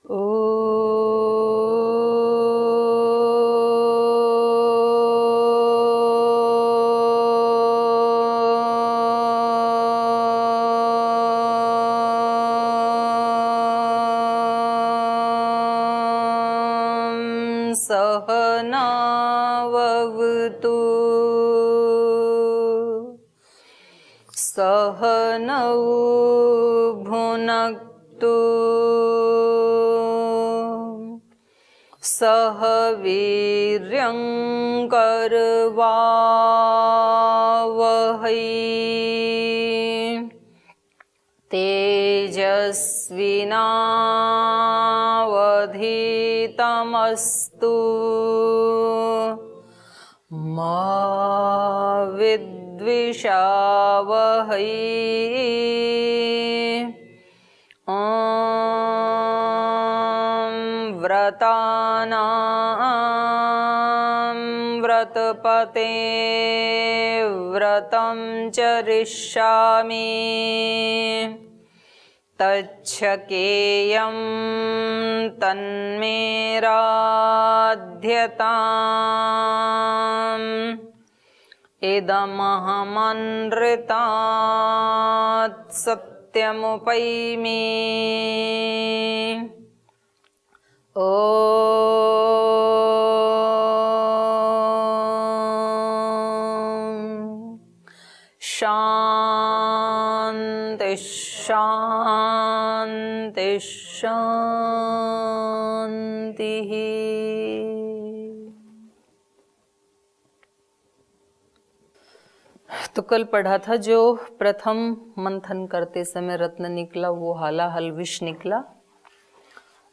सहनावतु सहनौ भुनक्तु सह वीर्यं करवावहै तेजस्विनावधीतमस्तु मा विद्विषावहै। व्रतानां व्रतपते व्रतं चरिष्यामि तच्छकेयं तन्मे राध्यताम् इदमहमनृतात् सत्यमुपैमि। ॐ शान्ति शान्ति शान्तिः। तो कल पढ़ा था जो प्रथम मंथन करते समय रत्न निकला वो हालाहल विष निकला,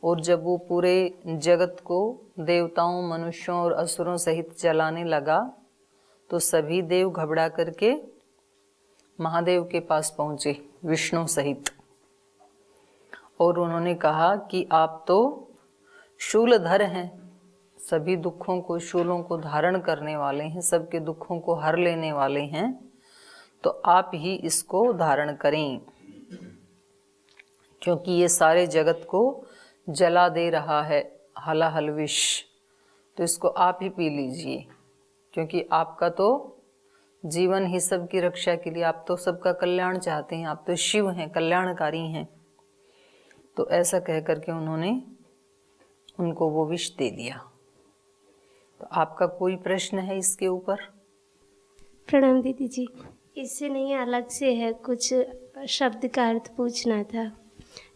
और जब वो पूरे जगत को देवताओं मनुष्यों और असुरों सहित जलाने लगा तो सभी देव घबरा करके महादेव के पास पहुंचे विष्णु सहित, और उन्होंने कहा कि आप तो शूलधर हैं, सभी दुखों को शूलों को धारण करने वाले हैं, सबके दुखों को हर लेने वाले हैं, तो आप ही इसको धारण करें, क्योंकि ये सारे जगत को जला दे रहा है हलाहल विष, तो इसको आप ही पी लीजिए, क्योंकि आपका तो जीवन ही सबकी रक्षा के लिए, आप तो सबका कल्याण चाहते हैं, आप तो शिव हैं, कल्याणकारी हैं। तो ऐसा कह करके उन्होंने उनको वो विष दे दिया। तो आपका कोई प्रश्न है इसके ऊपर? प्रणाम दीदी जी। इससे नहीं अलग से है, कुछ शब्द का अर्थ पूछना था।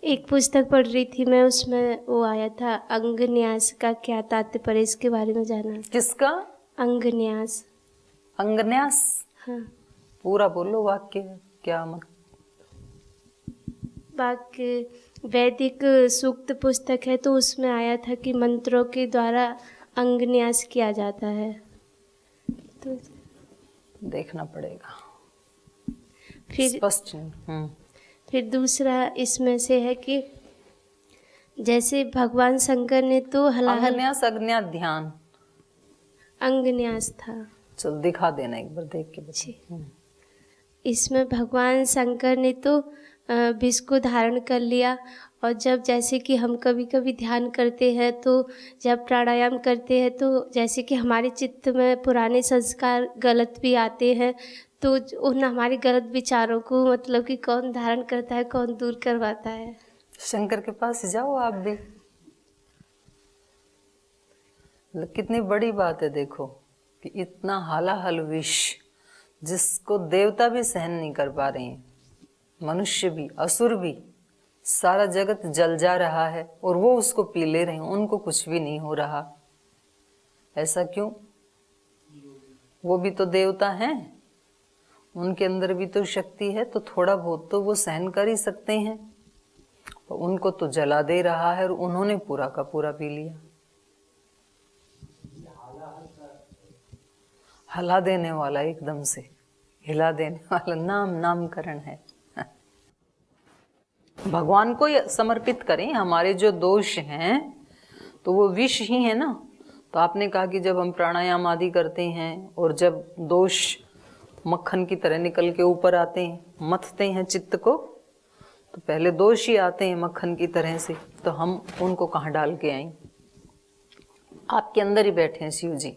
एक पुस्तक पढ़ रही थी मैं, उसमें वो आया था अंग न्यास का क्या तात्पर्य, इसके बारे में जाना। किसका? अंग न्यास। अंग न्यास? हाँ। पूरा बोलो वाक्य क्या मतलब? वाक्य वैदिक सूक्त पुस्तक है, तो उसमें आया था कि मंत्रों के द्वारा अंग न्यास किया जाता है। तो देखना पड़ेगा फिर स्पष्ट। फिर दूसरा इसमें से है कि जैसे भगवान शंकर ने तो हलाहल न्यास अग्न्या ध्यान अंग न्यास था। चल दिखा देना एक बार देख के बच्चे। इसमें भगवान शंकर ने तो विष को धारण कर लिया, और जब जैसे कि हम कभी कभी ध्यान करते हैं, तो जब प्राणायाम करते हैं तो जैसे कि हमारे चित्त में पुराने संस्कार गलत भी आते हैं, तो उन हमारे गलत विचारों को मतलब कि कौन धारण करता है, कौन दूर करवाता है? शंकर के पास जाओ आप भी। कितनी बड़ी बात है देखो कि इतना हालाहल विष जिसको देवता भी सहन नहीं कर पा रहे हैं, मनुष्य भी असुर भी, सारा जगत जल जा रहा है और वो उसको पी ले रहे हैं, उनको कुछ भी नहीं हो रहा। ऐसा क्यों? वो भी तो देवता हैं, उनके अंदर भी तो शक्ति है, तो थोड़ा बहुत तो वो सहन कर ही सकते हैं। तो उनको तो जला दे रहा है और उन्होंने पूरा का पूरा पी लिया। हला देने वाला, एकदम से हिला देने वाला नामकरण है। भगवान को समर्पित करें। हमारे जो दोष हैं तो वो विष ही है ना। तो आपने कहा कि जब हम प्राणायाम आदि करते हैं और जब दोष मक्खन की तरह निकल के ऊपर आते हैं, मथते हैं चित्त को, तो पहले दोष ही आते हैं मक्खन की तरह से, तो हम उनको कहाँ डाल के आए? आपके अंदर ही बैठे हैं शिव जी,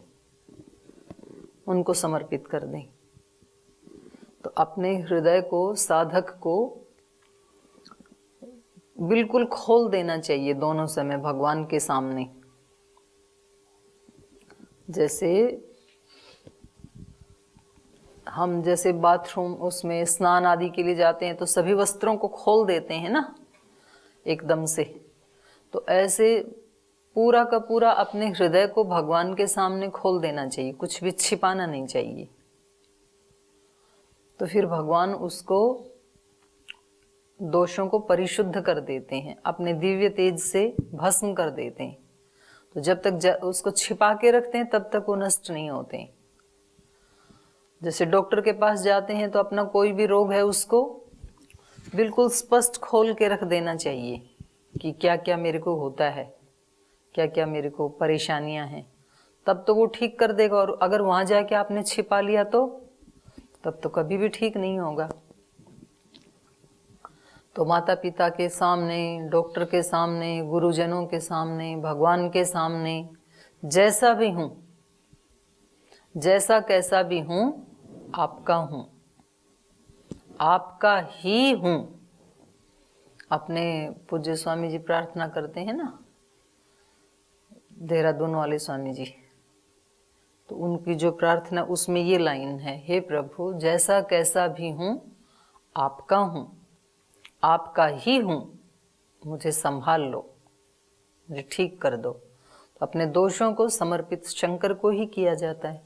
उनको समर्पित कर दें। तो अपने हृदय को, साधक को बिल्कुल खोल देना चाहिए दोनों समय भगवान के सामने। जैसे हम जैसे बाथरूम उसमें स्नान आदि के लिए जाते हैं तो सभी वस्त्रों को खोल देते हैं ना एकदम से, तो ऐसे पूरा का पूरा अपने हृदय को भगवान के सामने खोल देना चाहिए, कुछ भी छिपाना नहीं चाहिए। तो फिर भगवान उसको, दोषों को परिशुद्ध कर देते हैं, अपने दिव्य तेज से भस्म कर देते हैं। तो जब तक उसको छिपा के रखते हैं तब तक वो नष्ट नहीं होते हैं। जैसे डॉक्टर के पास जाते हैं तो अपना कोई भी रोग है उसको बिल्कुल स्पष्ट खोल के रख देना चाहिए कि क्या क्या मेरे को होता है, क्या क्या मेरे को परेशानियां हैं, तब तो वो ठीक कर देगा। और अगर वहां जाके आपने छिपा लिया तो तब तो कभी भी ठीक नहीं होगा। तो माता पिता के सामने, डॉक्टर के सामने, गुरुजनों के सामने, भगवान के सामने, जैसा भी हूं, जैसा कैसा भी हूं, आपका हूं, आपका ही हूं। अपने पूज्य स्वामी जी प्रार्थना करते हैं ना, देहरादून वाले स्वामी जी, तो उनकी जो प्रार्थना उसमें ये लाइन है, हे प्रभु जैसा कैसा भी हूं, आपका हूं, आपका ही हूं, मुझे संभाल लो, मुझे ठीक कर दो। तो अपने दोषों को समर्पित शंकर को ही किया जाता है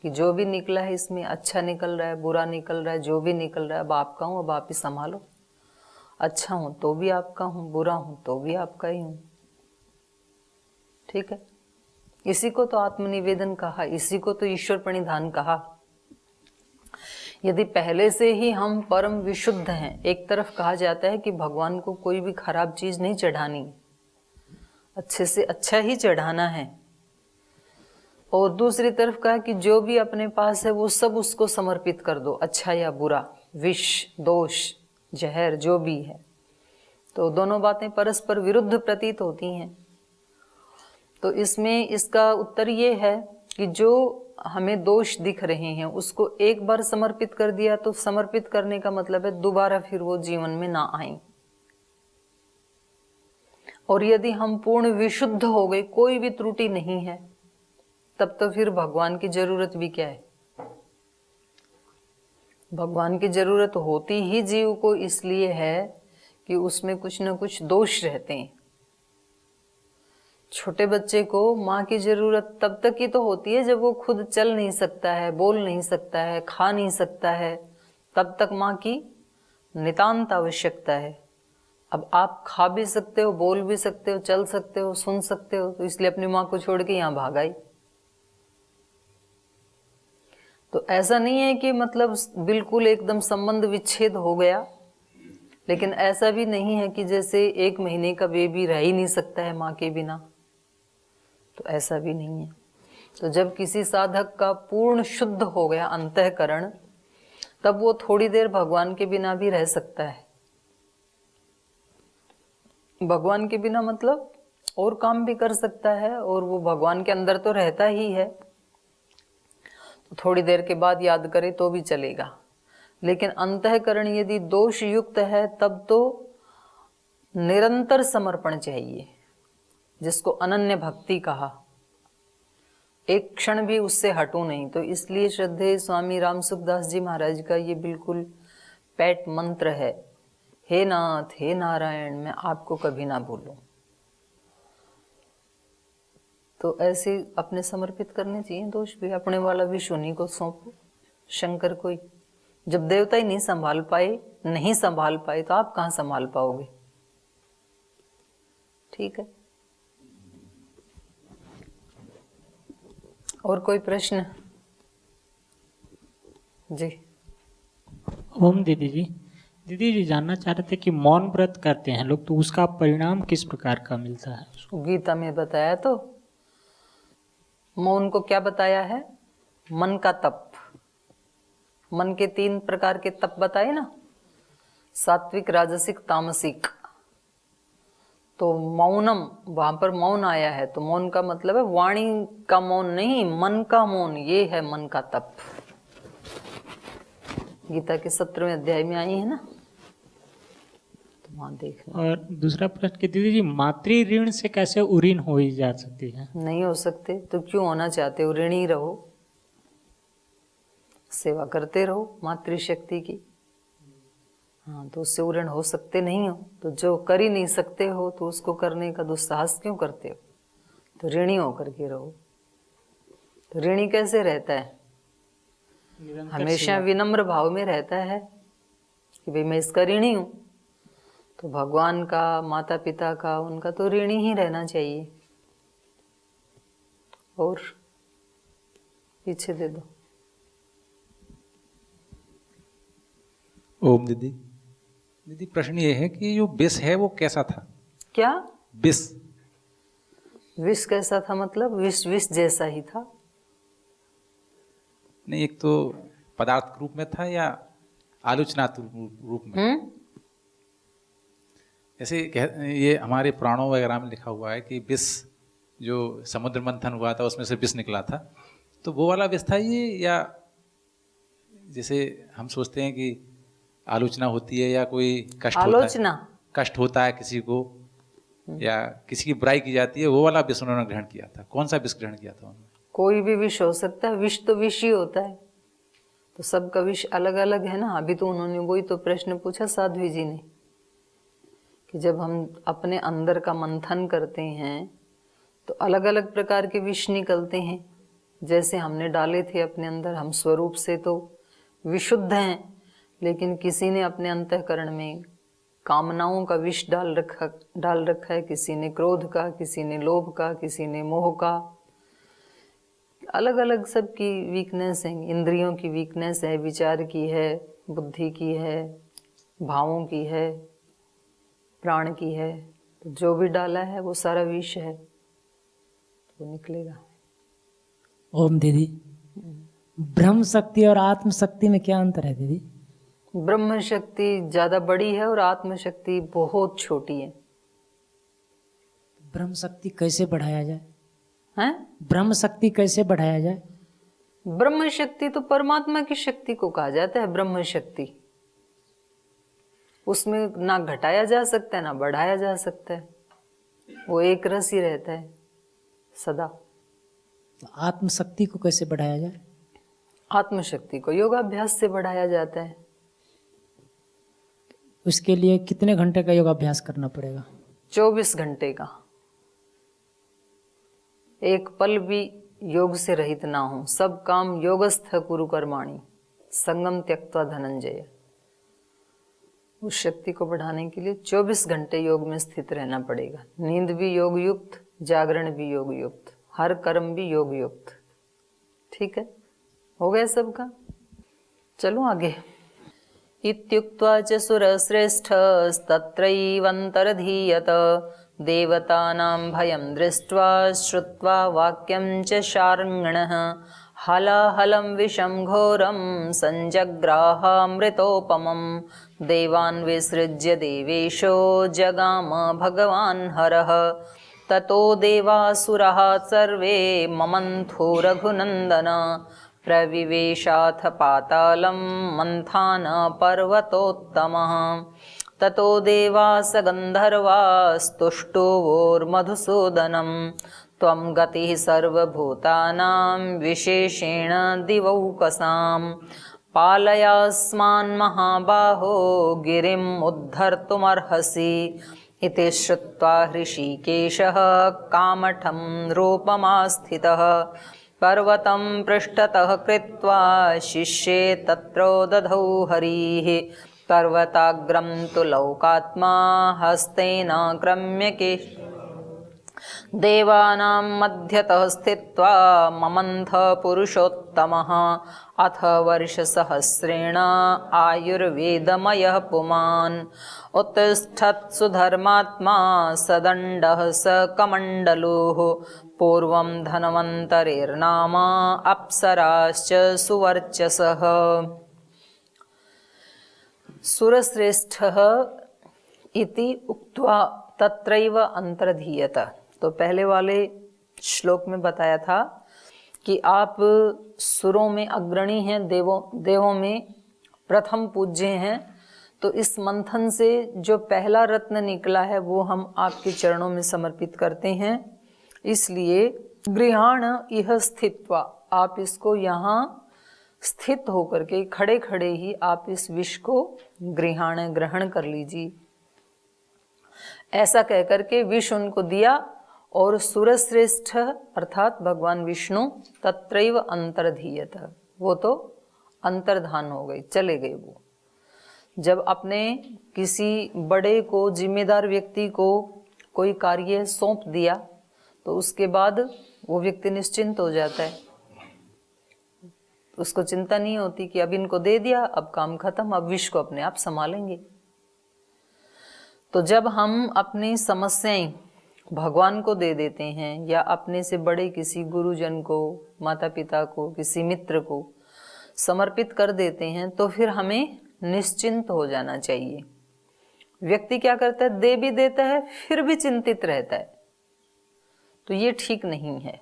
कि जो भी निकला है इसमें, अच्छा निकल रहा है, बुरा निकल रहा है, जो भी निकल रहा है अब आपका हूं, अब आप ही संभालो। अच्छा हूं तो भी आपका हूं, बुरा हूं तो भी आपका ही हूं। ठीक है, इसी को तो आत्मनिवेदन कहा, इसी को तो ईश्वर प्रणिधान कहा। यदि पहले से ही हम परम विशुद्ध हैं, एक तरफ कहा जाता है कि भगवान को कोई भी खराब चीज नहीं चढ़ानी, अच्छे से अच्छा ही चढ़ाना है, और दूसरी तरफ कहा कि जो भी अपने पास है वो सब उसको समर्पित कर दो, अच्छा या बुरा, विष, दोष, जहर जो भी है। तो दोनों बातें परस्पर विरुद्ध प्रतीत होती हैं। तो इसमें इसका उत्तर ये है कि जो हमें दोष दिख रहे हैं उसको एक बार समर्पित कर दिया, तो समर्पित करने का मतलब है दोबारा फिर वो जीवन में ना आए। और यदि हम पूर्ण विशुद्ध हो गए, कोई भी त्रुटि नहीं है, तब तो फिर भगवान की जरूरत भी क्या है। भगवान की जरूरत होती ही जीव को इसलिए है कि उसमें कुछ न कुछ दोष रहते हैं। छोटे बच्चे को माँ की जरूरत तब तक ही तो होती है जब वो खुद चल नहीं सकता है, बोल नहीं सकता है, खा नहीं सकता है, तब तक माँ की नितांत आवश्यकता है। अब आप खा भी सकते हो, बोल भी सकते हो, चल सकते हो, सुन सकते हो, तो इसलिए अपनी माँ को छोड़ के यहाँ भाग आई। तो ऐसा नहीं है कि मतलब बिल्कुल एकदम संबंध विच्छेद हो गया, लेकिन ऐसा भी नहीं है कि जैसे 1 महीने का बेबी रह ही नहीं सकता है माँ के बिना, तो ऐसा भी नहीं है। तो जब किसी साधक का पूर्ण शुद्ध हो गया अंतःकरण, तब वो थोड़ी देर भगवान के बिना भी रह सकता है। भगवान के बिना मतलब और काम भी कर सकता है, और वो भगवान के अंदर तो रहता ही है, तो थोड़ी देर के बाद याद करे तो भी चलेगा। लेकिन अंतःकरण यदि दोष युक्त है तब तो निरंतर समर्पण चाहिए, जिसको अनन्य भक्ति कहा, एक क्षण भी उससे हटो नहीं। तो इसलिए श्रद्धेय स्वामी राम सुखदास जी महाराज का ये बिल्कुल पैट मंत्र है, हे नाथ हे नारायण मैं आपको कभी ना भूलूं। तो ऐसे अपने समर्पित करने चाहिए दोष भी, अपने वाला विष उन्हीं को सौंपो, शंकर को ही। जब देवता ही नहीं संभाल पाए तो आप कहाँ संभाल पाओगे। ठीक है, और कोई प्रश्न? जी। ओम दीदी जी जानना चाह रहे थे कि मौन व्रत करते हैं लोग, तो उसका परिणाम किस प्रकार का मिलता है उसको? गीता में बताया तो मौन को क्या बताया है, मन का तप। मन के 3 प्रकार के तप बताए ना, सात्विक, राजसिक, तामसिक। तो मौनम, वहां पर मौन आया है, तो मौन का मतलब है वाणी का मौन नहीं, मन का मौन। ये है मन का तप। गीता के 17वें अध्याय में आई है ना, तो वहां देखना। और दूसरा प्रश्न कि दीदी जी, मातृ ऋण से कैसे उऋण हो ही जा सकती है? नहीं हो सकते तो क्यों होना चाहते हो? ऋणी रहो, सेवा करते रहो मातृशक्ति की। हाँ, तो उससे ऋण हो सकते नहीं हो। तो जो कर ही नहीं सकते हो तो उसको करने का दुस्साहस क्यों करते हो? तो ऋणी होकर के रहो। तो ऋणी कैसे रहता है? हमेशा विनम्र भाव में रहता है कि भाई मैं इसका ऋणी हूं। तो भगवान का, माता पिता का, उनका तो ऋणी ही रहना चाहिए। और पीछे दे दो। ओम दीदी। दीदी प्रश्न ये है कि जो विष है वो कैसा था? क्या विष? विष कैसा था मतलब? विष विष जैसा ही था। नहीं, एक तो पदार्थ के रूप में था या आलोचनात्मक रूप में? जैसे ये हमारे पुराणों वगैरह में लिखा हुआ है कि विष, जो समुद्र मंथन हुआ था उसमें से विष निकला था, तो वो वाला विष था ये, या जैसे हम सोचते हैं कि आलोचना होती है या कोई कष्ट आलोचना होता है, कष्ट होता है किसी को या किसी की बुराई की जाती है, वो वाला विष उन्होंने ग्रहण किया था। कौन सा विष ग्रहण किया था उन्होंने? कोई भी विष हो सकता है। विष तो विष ही होता है। तो सबका विष अलग अलग है ना। अभी तो उन्होंने वही तो प्रश्न पूछा साध्वी जी ने कि जब हम अपने अंदर का मंथन करते हैं तो अलग अलग प्रकार के विष निकलते हैं। जैसे हमने डाले थे अपने अंदर, हम स्वरूप से तो विशुद्ध हैं, लेकिन किसी ने अपने अंतःकरण में कामनाओं का विष डाल रखा है। किसी ने क्रोध का, किसी ने लोभ का, किसी ने मोह का। अलग अलग सबकी वीकनेस है। इंद्रियों की वीकनेस है, विचार की है, बुद्धि की है, भावों की है, प्राण की है। तो जो भी डाला है वो सारा विष है, तो निकलेगा। ओम दीदी, ब्रह्म शक्ति और आत्म शक्ति में क्या अंतर है दीदी? ब्रह्म शक्ति ज्यादा बड़ी है और आत्म शक्ति बहुत छोटी है। ब्रह्म शक्ति कैसे बढ़ाया जाए? हैं? ब्रह्म शक्ति कैसे बढ़ाया जाए? ब्रह्म शक्ति तो परमात्मा की शक्ति को कहा जाता है। ब्रह्म शक्ति, उसमें ना घटाया जा सकता है ना बढ़ाया जा सकता है। वो एक रस ही रहता है सदा। तो आत्म शक्ति को कैसे बढ़ाया जाए? आत्मशक्ति को योगाभ्यास से बढ़ाया जाता है। उसके लिए कितने घंटे का योगाभ्यास करना पड़ेगा? 24 घंटे का। एक पल भी योग से रहित ना हो। सब काम योगस्थ कुरु कर्माणि संगम त्यक्त्वा धनंजय। उस शक्ति को बढ़ाने के लिए 24 घंटे योग में स्थित रहना पड़ेगा। नींद भी योग युक्त, जागरण भी योग युक्त, हर कर्म भी योग युक्त। ठीक है, हो गया सबका? चलो आगे। इत्युक्त्वा च सुरश्रेष्ठस्तत्रैवन्तरधीयत देवतानां भयं दृष्ट्वा श्रुत्वा वाक्यं च शार्ङ्गणः हलाहलं विषं घोरं सञ्जग्राहामृतोपमं देवान् विसृज्य देवेशो जगाम भगवान् हरः ततो देवासुराः सर्वे ममन्थो रघुनन्दन प्रविवेशाथ पातालं मन्थान पर्वतोत्तमः ततो देवास गन्धर्वास्तुष्टुवोर्मधुसूदनं त्वं गतिः सर्वभूतानां विशेषेण दिवौकसां पालयास्मान् महाबाहो गिरिम् उद्धर्तुमर्हसि इति श्रुत्वा हृषीकेशः कामठं रूपमास्थितः पर्वतं पृष्ठतः कृत्वा शिष्ये तत्रो दधौ हरिः पर्वताग्रं तु लौकात्मा हस्तेन क्रम्य देवानां मध्यतः स्थित्वा ममन्थ पुरुषोत्तमः अथ वर्षसहस्रेण आयुर्वेदमयः पुमान् उत्तिष्ठत्सु धर्मात्मा सदण्डः स कमण्डलुः पूर्वं धन्वन्तरेर्नाम अप्सराश्च सुवर्चसः। सुरश्रेष्ठः इति उक्त्वा तत्रैव अंतर्धीयत। तो पहले वाले श्लोक में बताया था कि आप सुरों में अग्रणी हैं, देवों में प्रथम पूज्य हैं। तो इस मंथन से जो पहला रत्न निकला है वो हम आपके चरणों में समर्पित करते हैं। इसलिए गृहाण इह स्थित्वा, आप इसको यहाँ स्थित होकर के खड़े खड़े ही आप इस विष को ग्रहण कर लीजिए। ऐसा कहकर के विष उनको दिया और सुरश्रेष्ठ अर्थात भगवान विष्णु तत्रैव अंतर्धीयत, वो तो अंतर्धान हो गए, चले गए। वो जब अपने किसी बड़े को, जिम्मेदार व्यक्ति को कोई कार्य सौंप दिया तो उसके बाद वो व्यक्ति निश्चिंत हो जाता है। उसको चिंता नहीं होती कि अब इनको दे दिया, अब काम खत्म, अब विश्व को अपने आप संभालेंगे। तो जब हम अपनी समस्याएं भगवान को दे देते हैं या अपने से बड़े किसी गुरुजन को, माता पिता को, किसी मित्र को समर्पित कर देते हैं तो फिर हमें निश्चिंत हो जाना चाहिए। व्यक्ति क्या करता है, दे भी देता है फिर भी चिंतित रहता है, तो ये ठीक नहीं है।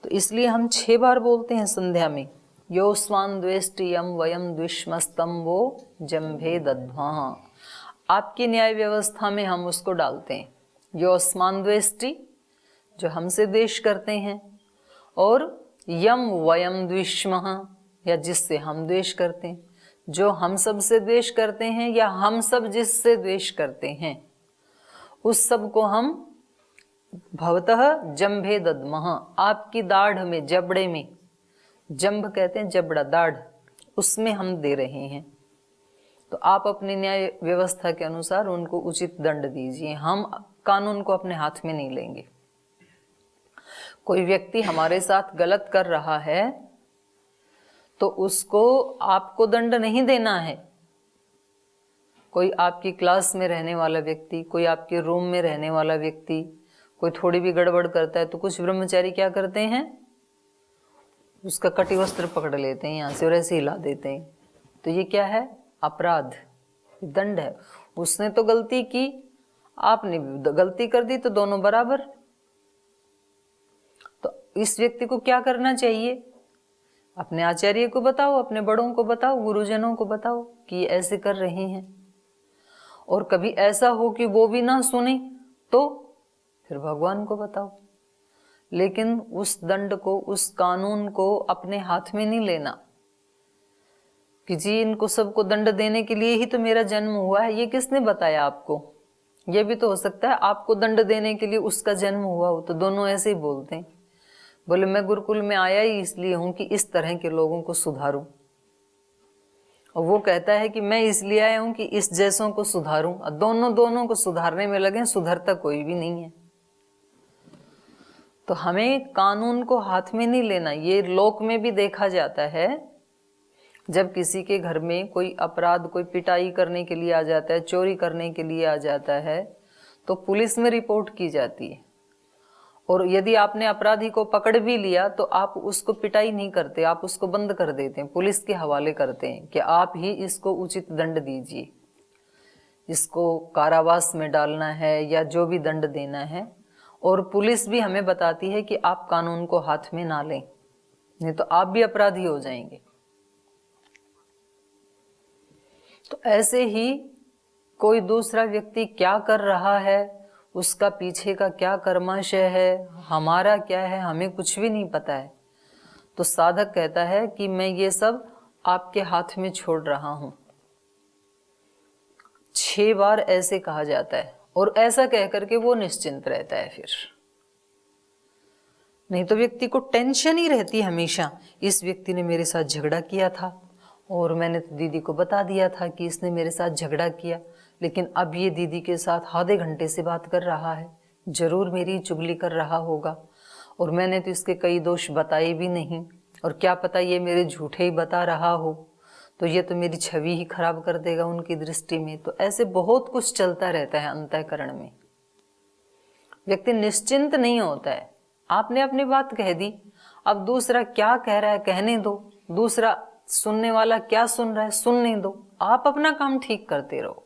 तो इसलिए हम 6 बार बोलते हैं संध्या में, योस्वान द्वेष्टियम वयम द्विष्मस्तम वो जम्भे दध्वा। आपकी न्याय व्यवस्था में हम उसको डालते हैं, योस्मान द्वेष्टि, जो हमसे द्वेष करते हैं, और यम वयम द्विष्मः, या जिससे हम द्वेष करते हैं। जो हम सब से द्वेष करते हैं या हम सब जिससे द्वेष करते हैं, उस सब को हम भवतः जम्भे दद्मः, आपकी दाढ़ में, जबड़े में, जंभ कहते हैं जबड़ा, दाढ़, उसमें हम दे रहे हैं। तो आप अपनी न्याय व्यवस्था के अनुसार उनको उचित दंड दीजिए। हम कानून को अपने हाथ में नहीं लेंगे। कोई व्यक्ति हमारे साथ गलत कर रहा है तो उसको आपको दंड नहीं देना है। कोई आपकी क्लास में रहने वाला व्यक्ति, कोई आपके रूम में रहने वाला व्यक्ति, कोई थोड़ी भी गड़बड़ करता है तो कुछ ब्रह्मचारी क्या करते हैं, उसका कटी वस्त्र पकड़ लेते हैं यहाँ से और ऐसे हिला देते हैं। तो ये क्या है, अपराध, दंड है। उसने तो गलती की, आपने भी गलती कर दी, तो दोनों बराबर। तो इस व्यक्ति को क्या करना चाहिए, अपने आचार्य को बताओ, अपने बड़ों को बताओ, गुरुजनों को बताओ कि ये ऐसे कर रहे हैं। और कभी ऐसा हो कि वो भी ना सुने तो फिर भगवान को बताओ। लेकिन उस दंड को, उस कानून को अपने हाथ में नहीं लेना कि जी इनको सबको दंड देने के लिए ही तो मेरा जन्म हुआ है। ये किसने बताया आपको? ये भी तो हो सकता है आपको दंड देने के लिए उसका जन्म हुआ हो। तो दोनों ऐसे ही बोलते हैं, बोले मैं गुरुकुल में आया ही इसलिए हूं कि इस तरह के लोगों को सुधारूं, और वो कहता है कि मैं इसलिए आया हूं कि इस जैसों को सुधारूं। और दोनों को सुधारने में लगे, सुधरता कोई भी नहीं है। तो हमें कानून को हाथ में नहीं लेना। ये लोक में भी देखा जाता है, जब किसी के घर में कोई अपराध, कोई पिटाई करने के लिए आ जाता है, चोरी करने के लिए आ जाता है, तो पुलिस में रिपोर्ट की जाती है। और यदि आपने अपराधी को पकड़ भी लिया तो आप उसको पिटाई नहीं करते, आप उसको बंद कर देते हैं, पुलिस के हवाले करते हैं कि आप ही इसको उचित दंड दीजिए, इसको कारावास में डालना है या जो भी दंड देना है। और पुलिस भी हमें बताती है कि आप कानून को हाथ में ना लें, नहीं तो आप भी अपराधी हो जाएंगे। तो ऐसे ही कोई दूसरा व्यक्ति क्या कर रहा है, उसका पीछे का क्या कर्माशय है, हमारा क्या है, हमें कुछ भी नहीं पता है। तो साधक कहता है कि मैं ये सब आपके हाथ में छोड़ रहा हूं। 6 बार ऐसे कहा जाता है, और ऐसा कह करके वो निश्चिंत रहता है। फिर नहीं तो व्यक्ति को टेंशन ही रहती है हमेशा, इस व्यक्ति ने मेरे साथ झगड़ा किया था और मैंने तो दीदी को बता दिया था कि इसने मेरे साथ झगड़ा किया, लेकिन अब ये दीदी के साथ आधे घंटे से बात कर रहा है, जरूर मेरी चुगली कर रहा होगा, और मैंने तो इसके कई दोष बताए भी नहीं, और क्या पता ये मेरे झूठे ही बता रहा हो, तो ये तो मेरी छवि ही खराब कर देगा उनकी दृष्टि में। तो ऐसे बहुत कुछ चलता रहता है अंतःकरण में। व्यक्ति निश्चिंत नहीं होता है। आपने अपनी बात कह दी, अब दूसरा क्या कह रहा है कहने दो, दूसरा सुनने वाला क्या सुन रहा है सुनने दो, आप अपना काम ठीक करते रहो,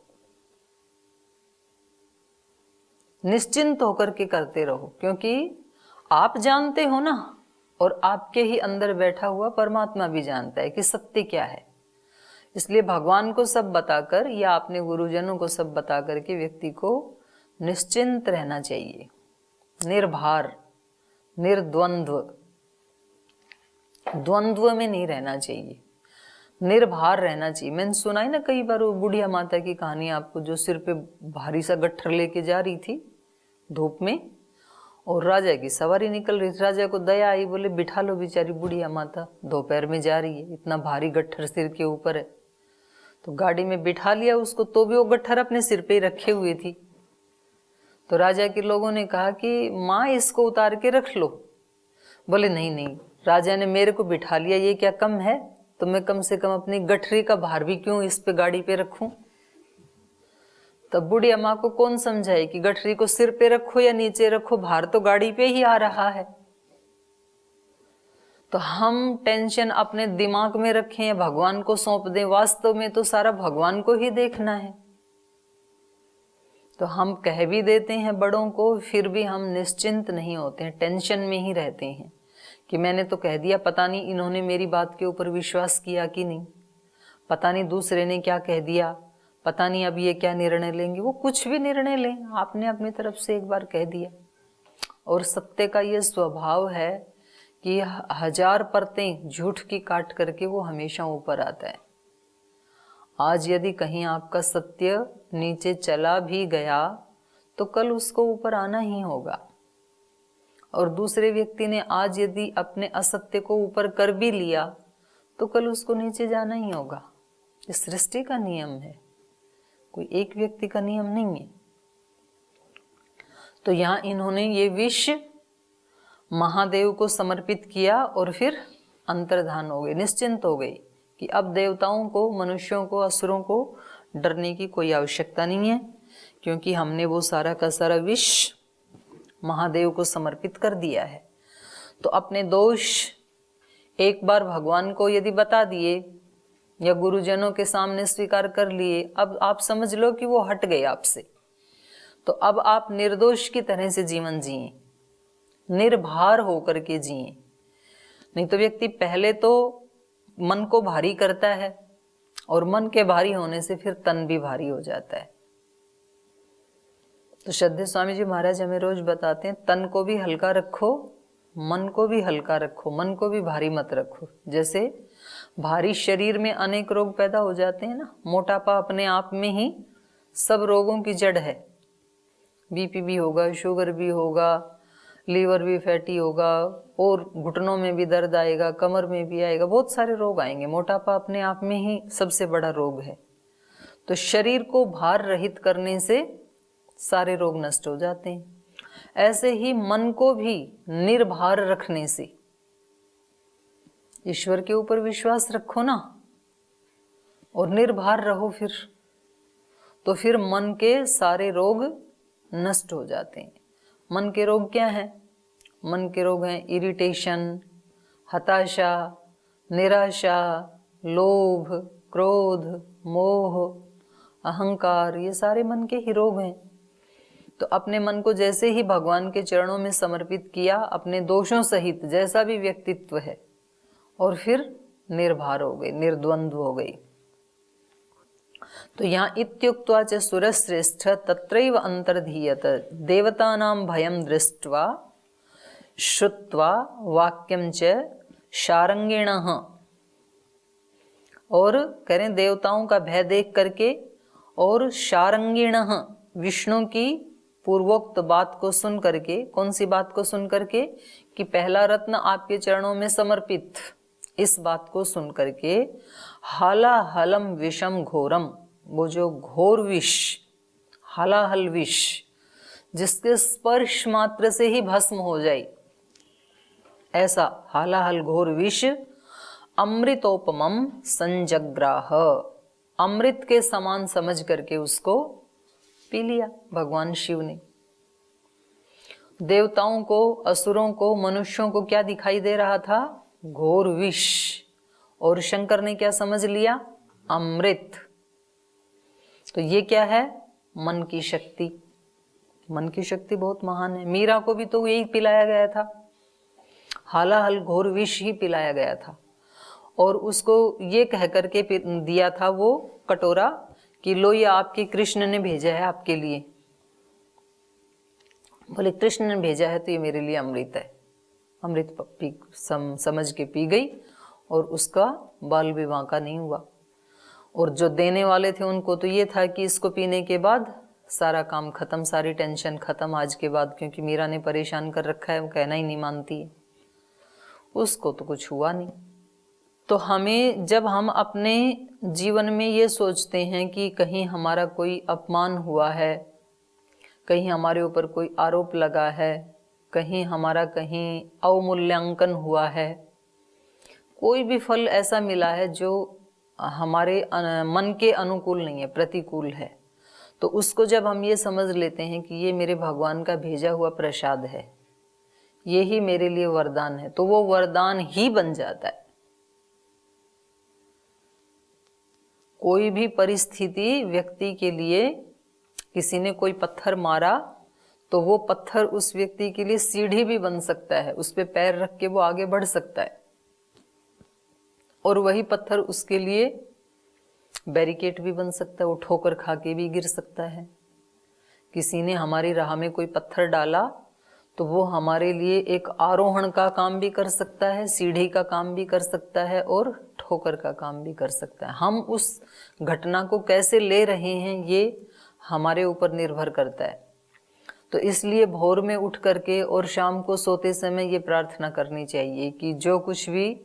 निश्चिंत होकर के करते रहो, क्योंकि आप जानते हो ना, और आपके ही अंदर बैठा हुआ परमात्मा भी जानता है कि सत्य क्या है। इसलिए भगवान को सब बताकर या अपने गुरुजनों को सब बता करके व्यक्ति को निश्चिंत रहना चाहिए, निर्भर, निर्द्वंद्व, द्वंद्व में नहीं रहना चाहिए, निर्भर रहना चाहिए। मैंने सुना है ना कई बार वो बुढ़िया माता की कहानी आपको, जो सिर पे भारी सा गट्ठर लेके जा रही थी धूप में, और राजा की सवारी निकल रही थी। राजा को दया आई, बोले बिठा लो बेचारी बुढ़िया माता, दोपहर में जा रही है, इतना भारी गट्ठर सिर के ऊपर है। तो गाड़ी में बिठा लिया उसको, तो भी वो गट्ठर अपने सिर पे ही रखे हुए थी। तो राजा के लोगों ने कहा कि माँ इसको उतार के रख लो। बोले नहीं नहीं, राजा ने मेरे को बिठा लिया, ये क्या कम है, तो मैं कम से कम अपनी गठरी का भार भी क्यों इस पे गाड़ी पे रखूं। तब बूढ़ी अम्मा को कौन समझाए कि गठरी को सिर पे रखो या नीचे रखो, भार तो गाड़ी पे ही आ रहा है। तो हम टेंशन अपने दिमाग में रखें या भगवान को सौंप दें, वास्तव में तो सारा भगवान को ही देखना है। तो हम कह भी देते हैं बड़ों को, फिर भी हम निश्चिंत नहीं होते हैं, टेंशन में ही रहते हैं कि मैंने तो कह दिया, पता नहीं इन्होंने मेरी बात के ऊपर विश्वास किया कि नहीं, पता नहीं दूसरे ने क्या कह दिया, पता नहीं अब ये क्या निर्णय लेंगे। वो कुछ भी निर्णय लें, आपने अपनी तरफ से एक बार कह दिया। और सत्य का ये स्वभाव है कि 1000 परतें झूठ की काट करके वो हमेशा ऊपर आता है। आज यदि कहीं आपका सत्य नीचे चला भी गया तो कल उसको ऊपर आना ही होगा। और दूसरे व्यक्ति ने आज यदि अपने असत्य को ऊपर कर भी लिया तो कल उसको नीचे जाना ही होगा। ये सृष्टि का नियम है, कोई एक व्यक्ति का नियम नहीं है। तो यहां इन्होंने ये विष महादेव को समर्पित किया और फिर अंतर्धान हो गए, निश्चिंत हो गई कि अब देवताओं को, मनुष्यों को, असुरों को डरने की कोई आवश्यकता नहीं है, क्योंकि हमने वो सारा का सारा विष महादेव को समर्पित कर दिया है। तो अपने दोष एक बार भगवान को यदि बता दिए या गुरुजनों के सामने स्वीकार कर लिए, अब आप समझ लो कि वो हट गए आपसे। तो अब आप निर्दोष की तरह से जीवन जिए, निर्भर होकर के जिए। नहीं तो व्यक्ति पहले तो मन को भारी करता है और मन के भारी होने से फिर तन भी भारी हो जाता है। तो श्रद्धेय स्वामी जी महाराज हमें रोज बताते हैं, तन को भी हल्का रखो, मन को भी हल्का रखो, मन को भी भारी मत रखो। जैसे भारी शरीर में अनेक रोग पैदा हो जाते हैं ना, मोटापा अपने आप में ही सब रोगों की जड़ है। बीपी भी होगा, शुगर भी होगा, लीवर भी फैटी होगा, और घुटनों में भी दर्द आएगा, कमर में भी आएगा, बहुत सारे रोग आएंगे। मोटापा अपने आप में ही सबसे बड़ा रोग है। तो शरीर को भार रहित करने से सारे रोग नष्ट हो जाते हैं। ऐसे ही मन को भी निर्भर रखने से, ईश्वर के ऊपर विश्वास रखो ना और निर्भर रहो, तो फिर मन के सारे रोग नष्ट हो जाते हैं। मन के रोग क्या हैं? मन के रोग हैं इरिटेशन, हताशा, निराशा, लोभ, क्रोध, मोह, अहंकार, ये सारे मन के ही रोग हैं। तो अपने मन को जैसे ही भगवान के चरणों में समर्पित किया, अपने दोषों सहित जैसा भी व्यक्तित्व है, और फिर निर्भर हो गई, निर्द्वंद्व हो गई। तो यहाँ इत्युक्त्वा च सुरश्रेष्ठ तत्रैव अंतर्धीयत देवतानां भयं दृष्ट्वा श्रुत्वा वाक्यं च शारंगिणः। और करें देवताओं का भय देख करके और शारंगिणः, विष्णु की पूर्वोक्त बात को सुन करके। कौन सी बात को सुन करके? कि पहला रत्न आपके चरणों में समर्पित, इस बात को सुन करके हालाहलम विषम घोरम, वो जो घोर विष, हालाहल विष, जिसके स्पर्श मात्र से ही भस्म हो जाए, ऐसा हालाहल घोर विष अमृतोपमम संजग्राह, अमृत के समान समझ करके उसको पी लिया भगवान शिव ने। देवताओं को, असुरों को, मनुष्यों को क्या दिखाई दे रहा था? घोर विष। और शंकर ने क्या समझ लिया? अमृत। तो ये क्या है? मन की शक्ति। मन की शक्ति बहुत महान है। मीरा को भी तो यही पिलाया गया था, हालाहल घोर विष ही पिलाया गया था, और उसको ये कह करके दिया था वो कटोरा कि लो ये आपके कृष्ण ने भेजा है आपके लिए। बोले कृष्ण ने भेजा है तो ये मेरे लिए अमृत है। अमृत समझ के पी गई और उसका बाल विवाह का नहीं हुआ। और जो देने वाले थे उनको तो ये था कि इसको पीने के बाद सारा काम खत्म, सारी टेंशन खत्म आज के बाद, क्योंकि मीरा ने परेशान कर रखा है, वो कहना ही नहीं मानती है। उसको तो कुछ हुआ नहीं। तो हमें, जब हम अपने जीवन में ये सोचते हैं कि कहीं हमारा कोई अपमान हुआ है, कहीं हमारे ऊपर कोई आरोप लगा है, कहीं हमारा कहीं अवमूल्यांकन हुआ है, कोई भी फल ऐसा मिला है जो हमारे मन के अनुकूल नहीं है, प्रतिकूल है, तो उसको जब हम ये समझ लेते हैं कि ये मेरे भगवान का भेजा हुआ प्रसाद है, ये ही मेरे लिए वरदान है, तो वो वरदान ही बन जाता है। कोई भी परिस्थिति व्यक्ति के लिए, किसी ने कोई पत्थर मारा तो वो पत्थर उस व्यक्ति के लिए सीढ़ी भी बन सकता है, उस पे पैर रख के वो आगे बढ़ सकता है, और वही पत्थर उसके लिए बैरिकेड भी बन सकता है, वो ठोकर खा के भी गिर सकता है। किसी ने हमारी राह में कोई पत्थर डाला तो वो हमारे लिए एक आरोहण का काम भी कर सकता है, सीढ़ी का काम भी कर सकता है, और ठोकर का काम भी कर सकता है। हम उस घटना को कैसे ले रहे हैं ये हमारे ऊपर निर्भर करता है। तो इसलिए भोर में उठ करके और शाम को सोते समय ये प्रार्थना करनी चाहिए कि जो कुछ भी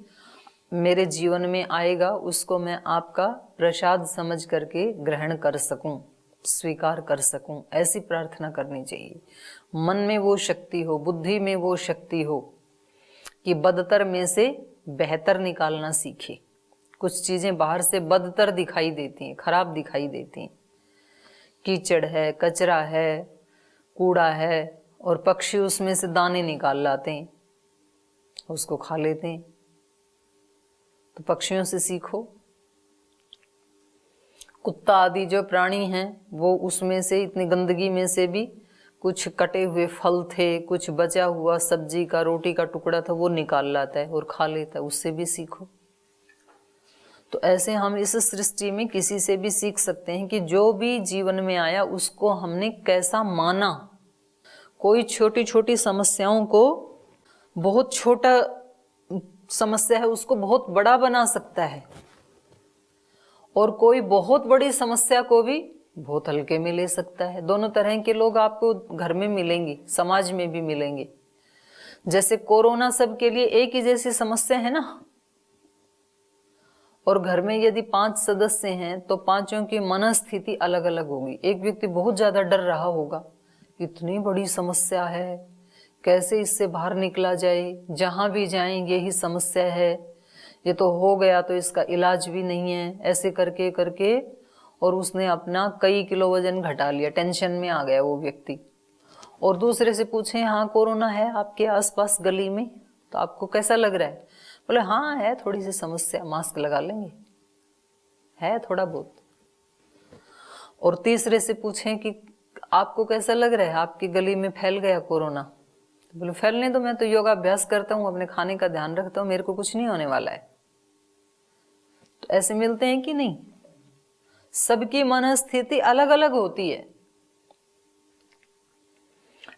मेरे जीवन में आएगा उसको मैं आपका प्रसाद समझ करके ग्रहण कर सकूं, स्वीकार कर सकूं, ऐसी प्रार्थना करनी चाहिए। मन में वो शक्ति हो, बुद्धि में वो शक्ति हो कि बदतर में से बेहतर निकालना सीखे। कुछ चीजें बाहर से बदतर दिखाई देती हैं, खराब दिखाई देती हैं, कीचड़ है, कचरा है, कूड़ा है, और पक्षी उसमें से दाने निकाल लाते हैं, उसको खा लेते हैं। तो पक्षियों से सीखो। कुत्ता आदि जो प्राणी हैं वो उसमें से, इतनी गंदगी में से भी कुछ कटे हुए फल थे, कुछ बचा हुआ सब्जी का, रोटी का टुकड़ा था, वो निकाल लाता है और खा लेता है। उससे भी सीखो। तो ऐसे हम इस सृष्टि में किसी से भी सीख सकते हैं कि जो भी जीवन में आया उसको हमने कैसा माना। कोई छोटी छोटी समस्याओं को, बहुत छोटा समस्या है उसको बहुत बड़ा बना सकता है, और कोई बहुत बड़ी समस्या को भी बहुत हल्के में ले सकता है। दोनों तरह के लोग आपको घर में मिलेंगे, समाज में भी मिलेंगे। जैसे कोरोना सबके लिए एक ही जैसी समस्या है ना, और घर में यदि 5 सदस्य हैं तो पांचों की मनस्थिति अलग अलग होगी। एक व्यक्ति बहुत ज्यादा डर रहा होगा, इतनी बड़ी समस्या है, कैसे इससे बाहर निकला जाए, जहां भी जाएं यही समस्या है, ये तो हो गया तो इसका इलाज भी नहीं है, ऐसे करके करके, और उसने अपना कई किलो वजन घटा लिया, टेंशन में आ गया वो व्यक्ति। और दूसरे से पूछे, हाँ कोरोना है आपके आसपास गली में, तो आपको कैसा लग रहा है? बोले हाँ है थोड़ी सी समस्या, मास्क लगा लेंगे, है थोड़ा बहुत। और तीसरे से पूछें कि आपको कैसा लग रहा है, आपकी गली में फैल गया कोरोना? तो बोले फैलने दो, मैं तो योगाभ्यास करता हूँ, अपने खाने का ध्यान रखता हूँ, मेरे को कुछ नहीं होने वाला है। तो ऐसे मिलते हैं कि नहीं? सबकी मनस्थिति अलग अलग होती है।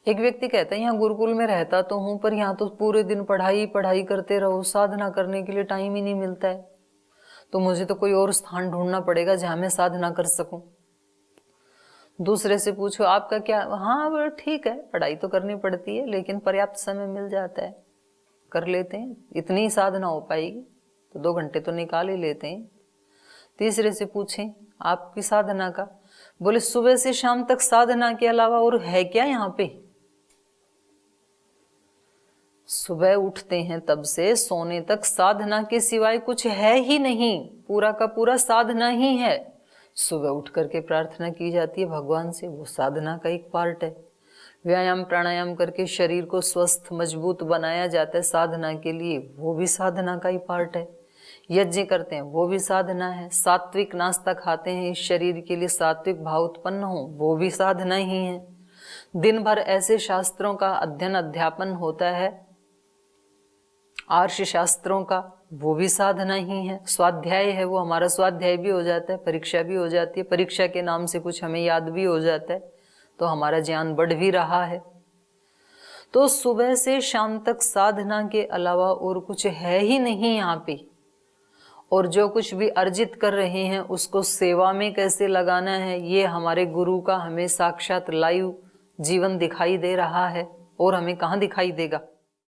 एक व्यक्ति कहता है यहाँ गुरुकुल में रहता तो हूं, पर यहाँ तो पूरे दिन पढ़ाई पढ़ाई करते रहो, साधना करने के लिए टाइम ही नहीं मिलता है, तो मुझे तो कोई और स्थान ढूंढना पड़ेगा जहां मैं साधना कर सकूं। दूसरे से पूछो आपका क्या? हाँ वो ठीक है, पढ़ाई तो करनी पड़ती है, लेकिन पर्याप्त समय मिल जाता है, कर लेते हैं। इतनी साधना हो पाएगी तो 2 घंटे तो निकाल ही लेते हैं। तीसरे से पूछें आपकी साधना का, बोले सुबह से शाम तक साधना के अलावा और है क्या यहाँ पे? सुबह उठते हैं तब से सोने तक साधना के सिवाय कुछ है ही नहीं, पूरा का पूरा साधना ही है। सुबह उठ करके प्रार्थना की जाती है भगवान से, वो साधना का एक पार्ट है। व्यायाम प्राणायाम करके शरीर को स्वस्थ मजबूत बनाया जाता है साधना के लिए, वो भी साधना का ही पार्ट है। यज्ञ करते हैं वो भी साधना है, सात्विक नाश्ता खाते हैं इस शरीर के लिए सात्विक भाव उत्पन्न हो वो भी साधना ही है, दिन भर ऐसे शास्त्रों का अध्ययन अध्यापन होता है आर्ष शास्त्रों का वो भी साधना ही है, स्वाध्याय है वो हमारा स्वाध्याय भी हो जाता है, परीक्षा भी हो जाती है, परीक्षा के नाम से कुछ हमें याद भी हो जाता है तो हमारा ज्ञान बढ़ भी रहा है। तो सुबह से शाम तक साधना के अलावा और कुछ है ही नहीं यहाँ पे, और जो कुछ भी अर्जित कर रहे हैं उसको सेवा में कैसे लगाना है ये हमारे गुरु का हमें साक्षात लाइव जीवन दिखाई दे रहा है, और हमें कहाँ दिखाई देगा।